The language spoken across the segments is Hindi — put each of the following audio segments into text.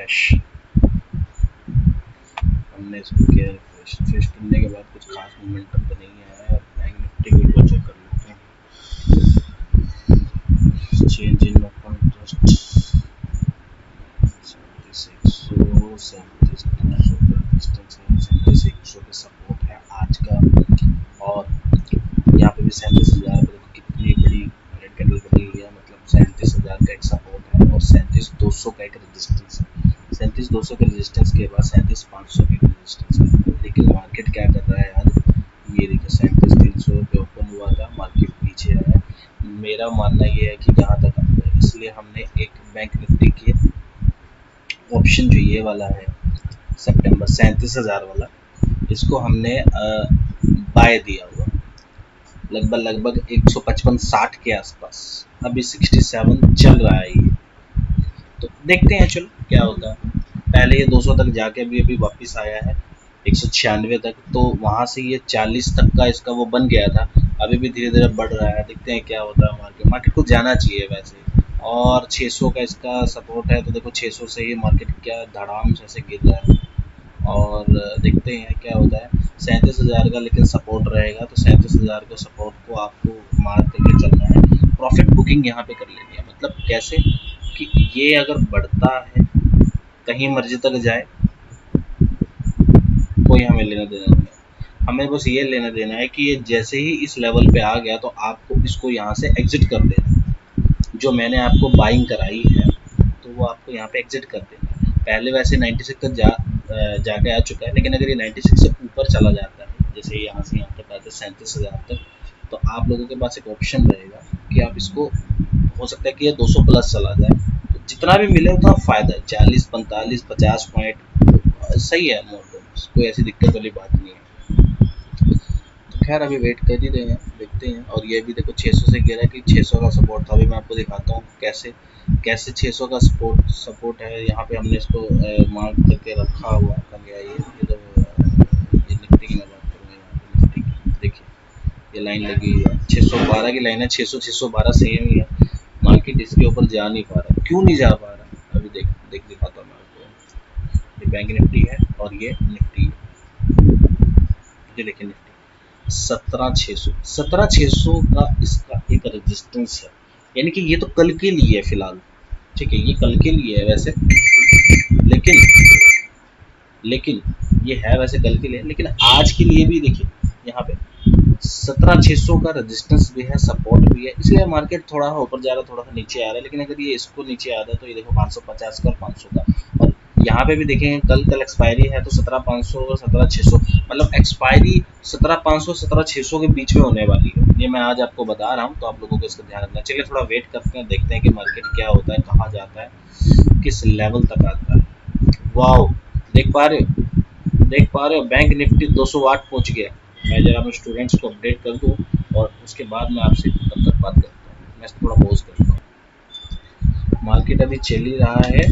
रिफ्रेश, हमने इसको किया रिफ्रेश करने के बाद कुछ खास मोमेंटम तो नहीं आया है। बैंक निफ्टी को एक बार चेक कर लेते हैं। चेंज इन ओपन इंटरेस्ट 37,200 पे सपोर्ट है आज का, और यहाँ पे भी 37,000 पे कितनी बड़ी रेड कैंडल बनी हुई है, मतलब 37,000 का एक सपोर्ट है और 37,200 का एक रेजिस्टेंस है। 37,200 के रेजिस्टेंस के बाद 37,500 की रेजिस्टेंस है। लेकिन मार्केट क्या कर रहा है यार, ये देखिए 37,300 पे ओपन हुआ था, मार्केट नीचे आया। मेरा मानना ये है कि जहाँ तक इसलिए हमने एक बैंक निफ्टी के ऑप्शन जो ये वाला है सितंबर 37,000 वाला, इसको हमने बाय दिया हुआ लगभग 155-60 के आसपास, अभी 67 चल रहा है ये। तो देखते हैं चलो क्या होता है। पहले ये 200 तक जाके अभी वापस आया है 196 तक, तो वहाँ से ये 40 तक का इसका वो बन गया था, अभी भी धीरे धीरे बढ़ रहा है। देखते हैं क्या होता है। मार्केट को जाना चाहिए वैसे, और 600 का इसका सपोर्ट है, तो देखो 600 से ही मार्केट क्या धड़ाम से गिर रहा है। और देखते हैं क्या होता है। 37,000 का लेकिन सपोर्ट रहेगा, तो 37,000 के सपोर्ट को आपको मार्क करके चलना है। प्रॉफिट बुकिंग यहाँ पे कर लेनी है, मतलब कैसे कि ये अगर बढ़ता है कहीं मर्जी तक जाए, कोई हमें लेना देना नहीं है। हमें बस ये लेना देना है कि ये जैसे ही इस लेवल पे आ गया तो आपको इसको यहाँ से एग्जिट कर देना है। जो मैंने आपको बाइंग कराई है तो वो आपको यहाँ पे एग्जिट कर देना है। पहले वैसे 96 तक जाके आ चुका है, लेकिन अगर ये 96 से ऊपर चला जाता है, जैसे यहाँ से यहाँ तक आता है 37,000 तक, तो आप लोगों के पास एक ऑप्शन रहेगा कि आप इसको, हो सकता है कि ये 200 प्लस चला जाए, तो जितना भी मिले उतना फ़ायदा है। 40, 45, 50 पॉइंट सही है, कोई ऐसी दिक्कत वाली बात नहीं है। तो खैर अभी वेट कर ही रहे हैं, देखते हैं। और ये भी देखो 600 से गिरा कि 600 का सपोर्ट था, अभी मैं आपको दिखाता हूँ कैसे 600 का सपोर्ट है। यहाँ पे हमने इसको मार्क करके रखा हुआ है। ये तो ये निफ्टी की मैं बात करूँगा, यहाँ पे निफ्टी की देखिए ये लाइन लगी हुई है, 612 की लाइन है, 600 612 सेम ही है। मार्केट इसके ऊपर जा नहीं पा रहा, क्यों नहीं जा पा रहा, अभी दिखाता हूँ मैं आपको। ये बैंक निफ्टी है और ये निफ्टी, ये देखिए निफ्टी 17,600 का इसका एक रेजिस्टेंस है, यानी कि ये तो कल के लिए है फिलहाल, ठीक है, ये कल के लिए है वैसे, लेकिन ये है वैसे कल के लिए, लेकिन आज के लिए भी देखिए यहाँ पे 17,600 का रेजिस्टेंस भी है, सपोर्ट भी है, इसलिए मार्केट थोड़ा ऊपर जा रहा है, थोड़ा सा नीचे आ रहा है। लेकिन अगर ये इसको नीचे आता है तो ये देखो 550 का और 500 का, और यहाँ पे भी देखेंगे कल एक्सपायरी है तो 17,500 और 17,600, मतलब एक्सपायरी 17,500 17,600 के बीच में होने वाली है। ये मैं आज आपको बता रहा हूँ, तो आप लोगों को इसका ध्यान रखना। चलिए थोड़ा वेट करते हैं, देखते हैं कि मार्केट क्या होता है, कहाँ जाता है, किस लेवल तक आता है। वाओ, देख पा रहे हो बैंक निफ्टी 208 पहुँच गया। मैं जरा अपने स्टूडेंट्स को अपडेट कर दूँ और उसके बाद मैं आपसे तब तक बात करता हूँ। मैं थोड़ा पॉज करता हूँ। मार्केट अभी चल ही रहा है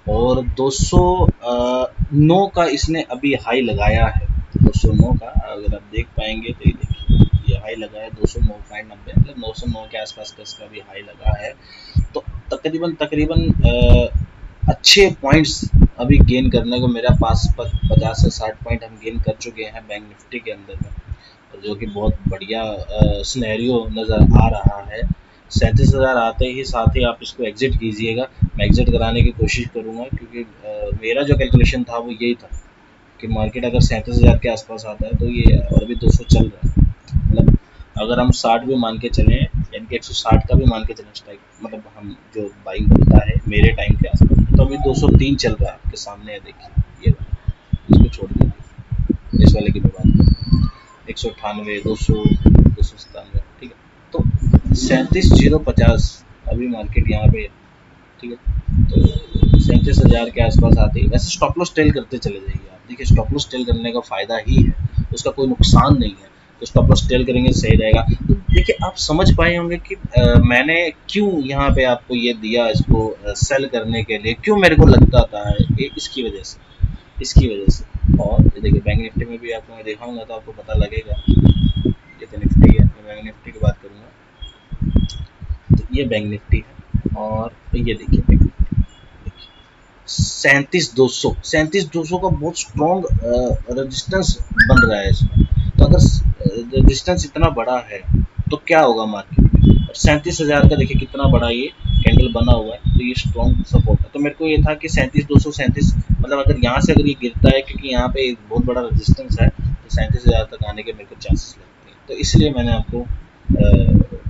और 209 का इसने अभी हाई लगाया है। 209 का अगर आप देख पाएंगे तो ये देखिए ये हाई लगा है 209.90, मतलब 909 के आसपास का इसका भी हाई लगा है। तो तकरीबन अच्छे पॉइंट्स अभी गेन करने को मेरे पास 50 से 60 पॉइंट हम गेन कर चुके हैं बैंक निफ्टी के अंदर में, जो कि बहुत बढ़िया सिनेरियो नज़र आ रहा है। 37,000 आते ही साथ ही आप इसको एग्जिट कीजिएगा, मैं एग्जिट कराने की कोशिश करूँगा, क्योंकि मेरा जो कैलकुलेशन था वो यही था कि मार्केट अगर 37,000 के आसपास आता है तो ये, और अभी 200 चल रहा है, मतलब अगर हम 60 भी मान के चलें, यानी कि 160 का भी मान के चलें स्ट्राइक, मतलब हम जो बाइंग बनता है मेरे टाइम के आसपास, तो अभी 203 चल रहा है आपके सामने है, देखिए ये इसको छोड़ दीजिए, इस वाले की मैं बात करूँ 198, 200, 297, ठीक है। तो 37,050 अभी मार्केट यहाँ पे, ठीक है। तो 37,000 के आसपास आते ही वैसे स्टॉप लॉस टेल करते चले जाइए आप, देखिए स्टॉप लॉस टेल करने का फ़ायदा ही है, उसका कोई नुकसान नहीं है, तो स्टॉप लॉस टेल करेंगे सही रहेगा। तो देखिए आप समझ पाए होंगे कि मैंने क्यों यहाँ पे आपको ये दिया, इसको सेल करने के लिए क्यों मेरे को लगता था, इसकी वजह से, और ये देखिए बैंक निफ्टी में भी आपको मैं दिखाऊंगा तो आपको पता लगेगा। ये तो निफ्टी है, मैं बैंक निफ्टी की बात करूँगा, तो ये बैंक निफ्टी है, और ये देखिए बैंक निफ्टी, 37,200 का बहुत स्ट्रॉन्ग रेजिस्टेंस बन रहा है इसमें। तो अगर रेजिस्टेंस इतना बड़ा है तो क्या होगा मार्केट में। और 37,000 का देखिए कितना बड़ा ये कैंडल बना हुआ है, तो ये स्ट्रॉन्ग सपोर्ट है। तो मेरे को ये था कि 37,237 मतलब अगर यहाँ से अगर ये गिरता है, क्योंकि यहाँ पे एक बहुत बड़ा रेजिस्टेंस है, तो 37,000 तक आने के मेरे को चांसेस लगते हैं। तो इसलिए मैंने आपको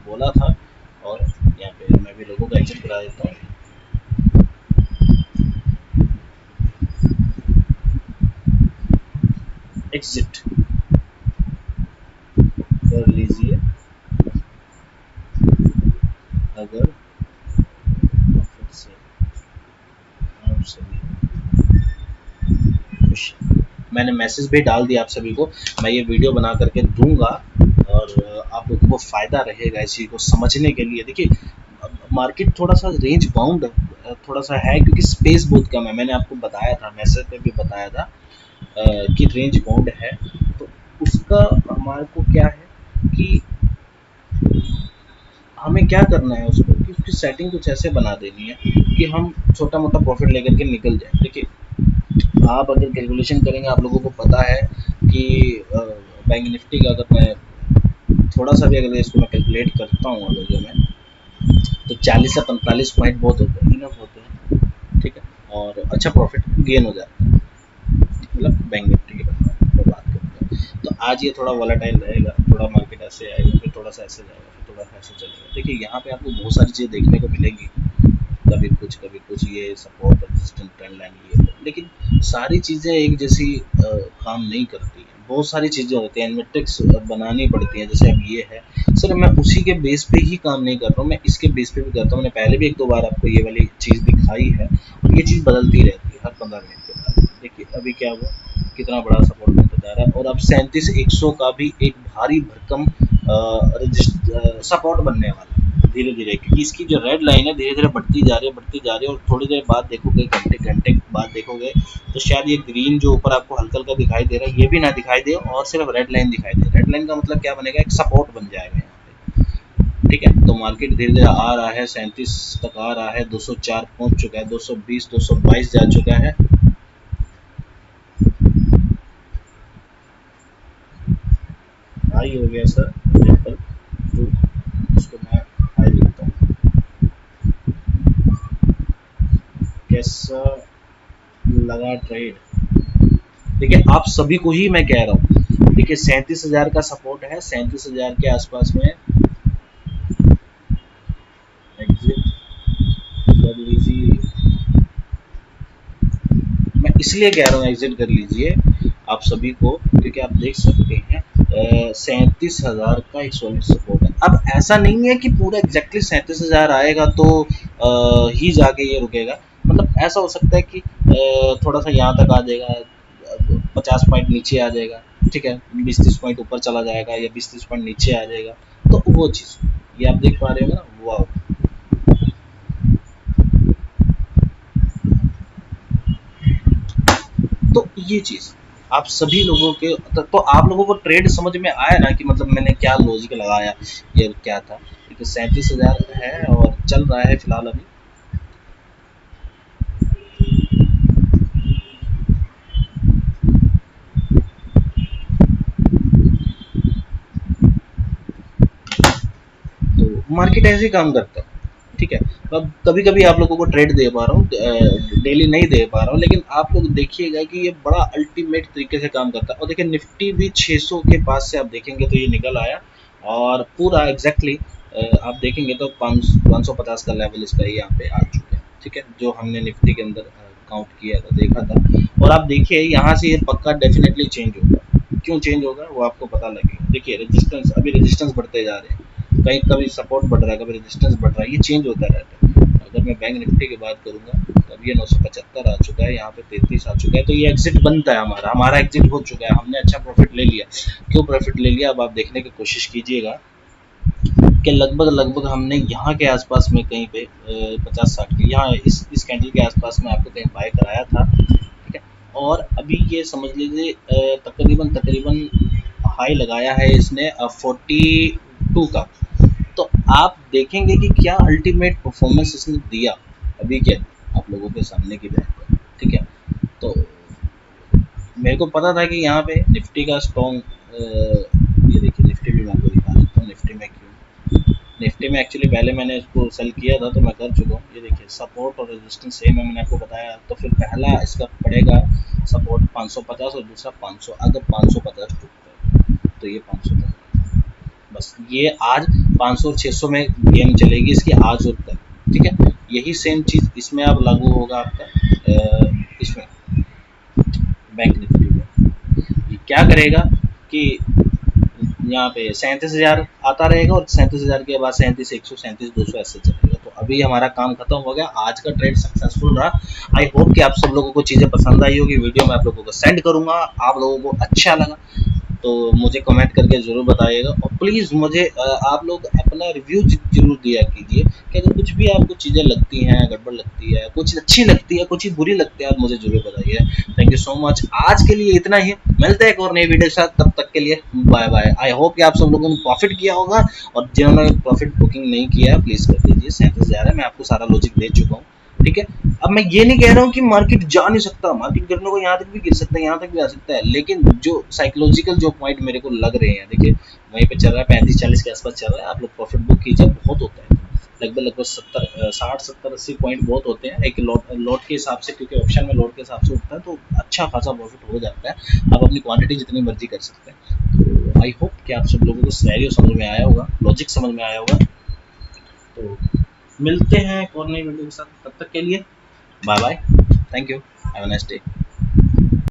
बोला था, और यहाँ पे मैं भी लोगों का एग्जिट करा देता हूँ। एग्जिट कर लीजिए अगर फिर से आप सभी खुश। मैंने मैसेज भी डाल दिया आप सभी को, मैं ये वीडियो बना करके दूंगा, और आप लोगों को फ़ायदा रहेगा इस चीज़ को समझने के लिए। देखिए मार्केट थोड़ा सा रेंज बाउंड थोड़ा सा है, क्योंकि स्पेस बहुत कम है। मैंने आपको बताया था, मैसेज पे भी बताया था कि रेंज बाउंड है। तो उसका हमारे को क्या है कि हमें क्या करना है उसको, कि उसकी सेटिंग कुछ ऐसे बना देनी है कि हम छोटा मोटा प्रॉफिट लेकर के निकल जाए। देखिए आप अगर कैलकुलेशन करेंगे, आप लोगों को पता है कि बैंक निफ्टी का अगर मैं थोड़ा सा भी अगर इसको मैं कैलकुलेट करता हूँ अगर जो मैं, तो 40 से 45 पॉइंट बहुत होते हैं, इनफ होते हैं, ठीक है, और अच्छा प्रॉफिट गेन हो जाता है। मतलब बैंक निफ्टी की बात करते हैं, तो आज ये थोड़ा वॉलेटाइल रहेगा, थोड़ा मार्केट ऐसे आएगा, फिर थोड़ा सा ऐसे जाएगा, फिर थोड़ा सा ऐसे चलेगा। देखिए यहाँ पे आपको बहुत सारी चीज़ें देखने को मिलेंगी, कभी कुछ ये सपोर्ट रेजिस्टेंस ट्रेंड लाइन ये, लेकिन सारी चीज़ें एक जैसी काम नहीं करती हैं। बहुत सारी चीज़ें होती हैं, मैट्रिक्स बनानी पड़ती हैं। जैसे अब ये है सर, मैं उसी के बेस पे ही काम नहीं कर रहा हूँ, मैं इसके बेस पे भी करता हूँ। मैंने पहले भी एक दो बार आपको ये वाली चीज़ दिखाई है, और ये चीज़ बदलती रहती है हर 15 मिनट के बाद। देखिए अभी क्या हुआ, कितना बड़ा सपोर्ट बनता जा रहा है, और अब 37,100 का भी एक भारी भरकम सपोर्ट बनने वाला है धीरे धीरे, क्योंकि इसकी जो रेड लाइन है धीरे धीरे बढ़ती जा रही है। और थोड़ी देर बाद देखोगे, घंटे घंटे बाद देखोगे, तो शायद ये ग्रीन जो ऊपर आपको हल्का हल्का दिखाई दे रहा है, ये भी ना दिखाई दे, और सिर्फ रेड लाइन दिखाई दे। रेड लाइन का मतलब क्या बनेगा, एक सपोर्ट बन जाएगा यहाँ पे, ठीक है। तो मार्केट धीरे धीरे आ रहा है, 37 तक आ रहा है, 204 पहुंच चुका है, 220 222 जा चुका है। हाई हो गया सर, तो इसको मैं हाई लिखता हूँ। कैसा लगा ट्रेड, देखिए आप सभी को ही मैं कह रहा हूँ। देखिए 37,000 का सपोर्ट है, 37,000 के आसपास में एग्जिट कर लीजिए। मैं इसलिए कह रहा हूँ एग्जिट कर लीजिए आप सभी को, क्योंकि आप देख सकते हैं 37,000 का एक सॉलिड सपोर्ट है। अब ऐसा नहीं है कि पूरा एग्जैक्टली 37,000 आएगा तो ही जाके ये रुकेगा। मतलब ऐसा हो सकता है कि थोड़ा सा यहाँ तक आ जाएगा, 50 पॉइंट नीचे आ जाएगा, ठीक है, 20-30 पॉइंट ऊपर चला जाएगा, या 20-30 पॉइंट नीचे आ जाएगा। तो वो चीज़ ये आप देख पा रहे हो ना, वाह। तो ये चीज़ आप सभी लोगों के, तो आप लोगों को ट्रेड समझ में आया ना, कि मतलब मैंने क्या लॉजिक लगाया, ये क्या था। क्योंकि 37,000 है और चल रहा है फिलहाल अभी। तो मार्केट ऐसे ही काम करता है, ठीक है। अब कभी कभी आप लोगों को ट्रेड दे पा रहा हूँ, डेली नहीं दे पा रहा हूँ, लेकिन आप लोग देखिएगा कि ये बड़ा अल्टीमेट तरीके से काम करता है। और देखिए निफ्टी भी 600 के पास से आप देखेंगे तो ये निकल आया, और पूरा एग्जैक्टली आप देखेंगे तो 550 का लेवल इसका यहाँ पे आ चुका है, ठीक है, जो हमने निफ्टी के अंदर काउंट किया था, देखा था। और आप देखिए यहाँ से ये पक्का डेफिनेटली चेंज होगा। क्यों चेंज होगा वो आपको पता लगेगा। देखिए रेजिस्टेंस, अभी रेजिस्टेंस बढ़ते जा रहे हैं, कहीं कभी सपोर्ट बढ़ रहा है, कभी रेजिस्टेंस बढ़ रहा है, ये चेंज होता रहता है। अगर मैं बैंक निफ्टी की बात करूंगा तो अब ये 975 आ चुका है, यहाँ पे 33 आ चुका है, तो ये एग्जिट बनता है, हमारा एग्जिट हो चुका है, हमने अच्छा प्रॉफिट ले लिया। क्यों प्रॉफिट ले लिया, अब आप देखने की कोशिश कीजिएगा कि लगभग लगभग हमने यहाँ के आसपास में कहीं पे 50-60 के यहाँ इस कैंडल के आसपास में आपको कहीं बाय कराया था, ठीक है। और अभी ये समझ लीजिए तकरीबन तकरीबन हाई लगाया है इसने 42 का। तो आप देखेंगे कि क्या अल्टीमेट परफॉर्मेंस इसने दिया। अभी क्या आप लोगों के सामने की बात है, तो मेरे को पता था कि यहाँ पे निफ्टी का स्ट्रॉन्ग, ये देखिए निफ्टी भी मैं आपको दिखा देता हूँ। निफ्टी में क्यों, निफ्टी में एक्चुअली पहले मैंने इसको सेल किया था तो मैं कर चुका हूँ। ये देखिए सपोर्ट और रेजिस्टेंस सेम है, मैंने आपको बताया। तो फिर पहला इसका पड़ेगा सपोर्ट 550 और दूसरा 500। अगर 550 टूटता है तो ये 500 बस, ये आज 500 600 में गेम चलेगी इसकी आज और कल, ठीक है। यही सेम चीज़ इसमें अब लागू होगा आपका इसमें बैंक निफ्टी में। ये क्या करेगा कि यहाँ पे 37,000 आता रहेगा और 37,000 के बाद 37,100 37,200 ऐसे चलेगा। तो अभी हमारा काम खत्म हो गया, आज का ट्रेड सक्सेसफुल रहा। आई होप कि आप सब लोगों को चीज़ें पसंद आई होगी। वीडियो मैं आप लोगों को सेंड करूँगा, आप लोगों को अच्छा लगा तो मुझे कमेंट करके ज़रूर बताइएगा। और प्लीज़ मुझे आप लोग अपना रिव्यू जरूर दिया कीजिए कि अगर कुछ भी आपको चीज़ें लगती हैं, गड़बड़ लगती है, कुछ अच्छी लगती है, कुछ बुरी लगती है, आप मुझे जरूर बताइए। थैंक यू सो मच, आज के लिए इतना ही। मिलते हैं एक और नई वीडियो के साथ, तब तक के लिए बाय बाय। आई होप कि आप सब लोगों ने प्रॉफिट किया होगा, और जिन्होंने प्रॉफिट बुकिंग नहीं किया है प्लीज़ कर दीजिए। 37,000 है, मैं आपको सारा लॉजिक दे चुका हूँ, ठीक है। अब मैं ये नहीं कह रहा हूँ कि मार्केट जा नहीं सकता, मार्केट गिरने को यहाँ तक भी गिर सकता है, यहाँ तक भी आ सकता है, लेकिन जो साइकोलॉजिकल जो पॉइंट मेरे को लग रहे हैं, देखिए वहीं पे चल रहा है 35-40 के आसपास चल रहा है। आप लोग प्रॉफिट बुक कीजिए, बहुत होता है, लगभग 60-70-80 पॉइंट बहुत होते हैं एक लॉट के हिसाब से, क्योंकि ऑप्शन में लॉट के हिसाब से उठता है तो अच्छा खासा प्रॉफिट हो जाता है। आप अपनी क्वांटिटी जितनी मर्जी कर सकते हैं। तो आई होप कि आप सब लोगों को सिनेरियो समझ में आया होगा, लॉजिक समझ में आया होगा। तो मिलते हैं एक और नई वीडियो के साथ, तब तक के लिए bye bye. Thank you, have a nice day.